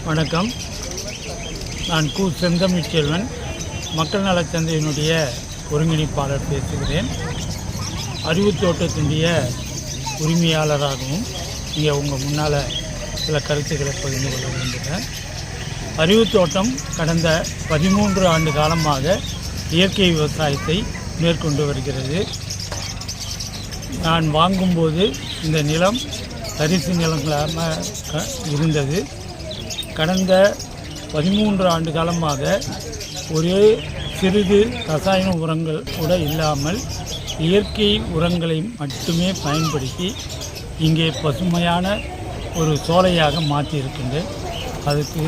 வணக்கம். நான் கு. செந்தமிழ்ச்செல்வன், மக்கள் நலச் சந்தையினுடைய ஒருங்கிணைப்பாளர் பேசுகிறேன். அறிவுத் தோட்டத்தினுடைய உரிமையாளராகவும் இங்கே உங்கள் முன்னால் சில கருத்துக்களை பகிர்ந்து கொள்ள விரும்புகிறேன். அறிவுத் தோட்டம் கடந்த 13 ஆண்டு காலமாக இயற்கை விவசாயத்தை மேற்கொண்டு வருகிறது. நான் வாங்கும்போது இந்த நிலம் தரிசு நிலங்களாக இருந்தது. கடந்த 13 ஆண்டு காலமாக ஒரே சிறிது ரசாயன உரங்கள் கூட இல்லாமல் இயற்கை உரங்களை மட்டுமே பயன்படுத்தி இங்கே பசுமையான ஒரு சோலையாக மாற்றியிருக்கின்றேன். அதுக்கு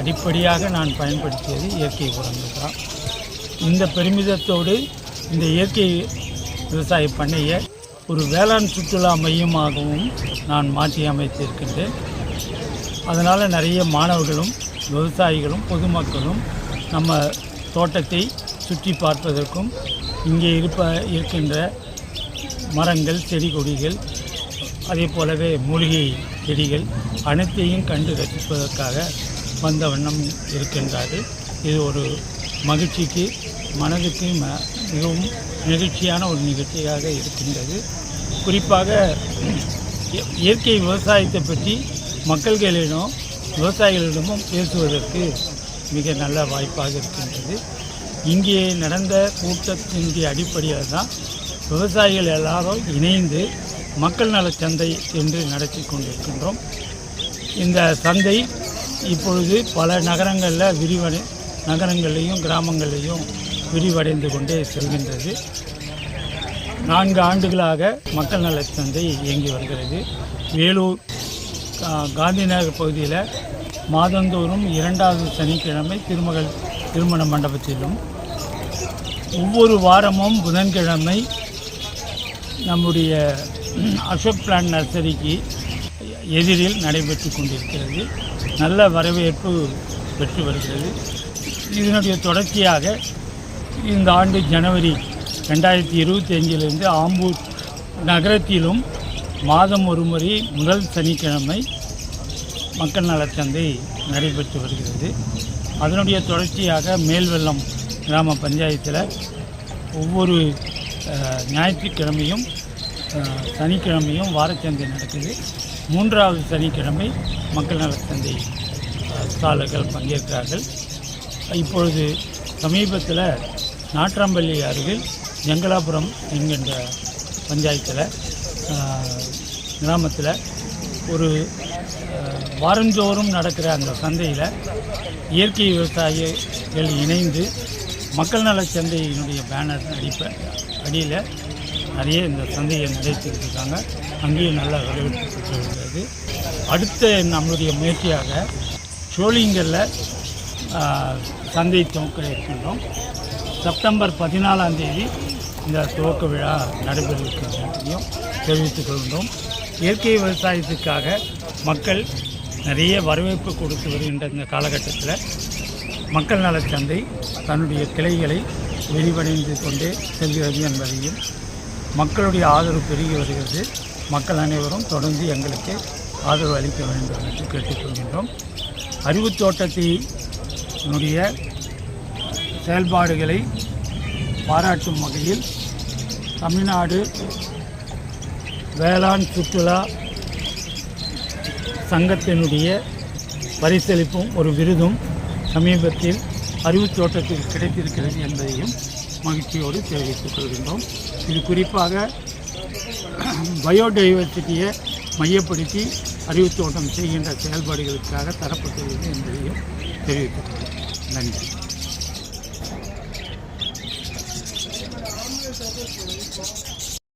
அடிப்படையாக நான் பயன்படுத்தியது இயற்கை உரங்கள் தான். இந்த பெருமிதத்தோடு இந்த இயற்கை விவசாய பண்ணையை ஒரு வேளாண் சுற்றுலா மையமாகவும் நான் மாற்றி அமைத்திருக்கின்றேன். அதனால் நிறைய மாணவர்களும் விவசாயிகளும் பொதுமக்களும் நம்ம தோட்டத்தை சுற்றி பார்ப்பதற்கும் இங்கே இருக்கின்ற மரங்கள், செடி கொடிகள், அதே போலவே மூலிகை செடிகள் அனைத்தையும் கண்டு ரசிப்பதற்காக வந்த வண்ணம் இருக்கின்றார்கள். இது ஒரு மகிழ்ச்சிக்கு, மனதுக்கு மிகவும் நெகிழ்ச்சியான ஒரு நிகழ்ச்சியாக இருக்கின்றது. குறிப்பாக இயற்கை விவசாயத்தை பற்றி விவசாயிகளிடமும் பேசுவதற்கு மிக நல்ல வாய்ப்பாக இருக்கின்றது. இங்கே நடந்த கூட்டத்தினுடைய அடிப்படையில் தான் விவசாயிகள் எல்லாரும் இணைந்து மக்கள் நலச் சந்தை என்று நடத்தி கொண்டிருக்கின்றோம். இந்த சந்தை இப்பொழுது பல நகரங்கள்லேயும் கிராமங்கள்லேயும் விரிவடைந்து கொண்டே செல்கின்றது. 4 ஆண்டுகளாக மக்கள் நலச் சந்தை இயங்கி வருகிறது. வேலூர் காந்தி நகர் பகுதியில் மாதந்தோறும் 2வது சனிக்கிழமை திருமண மண்டபத்திலும், ஒவ்வொரு வாரமும் புதன்கிழமை நம்முடைய அசோக் பிளான் நர்சரிக்கு எதிரில் நடைபெற்று கொண்டிருக்கிறது. நல்ல வரவேற்பு பெற்று வருகிறது. இதனுடைய தொடர்ச்சியாக இந்த ஆண்டு ஜனவரி 2025 ஆம்பூர் நகரத்திலும் மாதம் ஒரு முறை முதல் சனிக்கிழமை மக்கள் நலச்சந்தை நடைபெற்று வருகிறது. அதனுடைய தொடர்ச்சியாக மேல்வெள்ளம் கிராம பஞ்சாயத்தில் ஒவ்வொரு ஞாயிற்றுக்கிழமையும் சனிக்கிழமையும் வாரச்சந்தை நடக்குது. 3வது சனிக்கிழமை மக்கள் நலச்சந்தை ஸ்டாலர்கள் பங்கேற்கிறார்கள். இப்பொழுது சமீபத்தில் நாட்றாம்பள்ளி அருகில் ஜங்கலாபுரம் என்கின்ற பஞ்சாயத்தில் கிராமத்தில் ஒரு வாரந்தோறும் நடக்கிற அந்த சந்தையில் இயற்கை விவசாயிகள் இணைந்து மக்கள் நலச் சந்தையினுடைய பேனர் அடியில் நிறைய இந்த சந்தையை நடத்திட்டு இருக்காங்க. அங்கேயும் நல்ல வரவேற்பு பெற்று வருகிறது. அடுத்த நம்மளுடைய முயற்சியாக சோளிங்கரில் சந்தை துவக்க இருக்கின்றோம். செப்டம்பர் 14ஆம் தேதி இந்த துவக்க விழா நடைபெற இருக்கின்றதையும் தெரிவித்துக் கொள்கின்றோம். இயற்கை விவசாயத்துக்காக மக்கள் நிறைய வரவேற்பு கொடுத்து வருகின்ற இந்த காலகட்டத்தில் மக்கள் நலச் சந்தை தன்னுடைய கிளைகளை விரிவடைந்து கொண்டே செல்கிறது என்பதையும், மக்களுடைய ஆதரவு பெருகி வருகிறது. மக்கள் அனைவரும் தொடர்ந்து எங்களுக்கு ஆதரவு அளிக்க வேண்டும் என்று கேட்டுக்கொள்கின்றோம். அறிவுத் தோட்டத்தினுடைய செயல்பாடுகளை பாராட்டும் வகையில் தமிழ்நாடு வேளாண் சுற்றுலா சங்கத்தினுடைய பரிசளிப்பும் ஒரு விருதும் சமீபத்தில் அறிவுத் தோட்டத்தில் கிடைத்திருக்கிறது என்பதையும் மகிழ்ச்சியோடு தெரிவித்துக் கொள்கின்றோம். இது குறிப்பாக பயோடைவர்சிட்டியை மையப்படுத்தி அறிவுத் தோட்டம் செய்கின்ற செயல்பாடுகளுக்காக தரப்பட்டுள்ளது என்பதையும் தெரிவித்துக் கொள்கிறோம். நன்றி.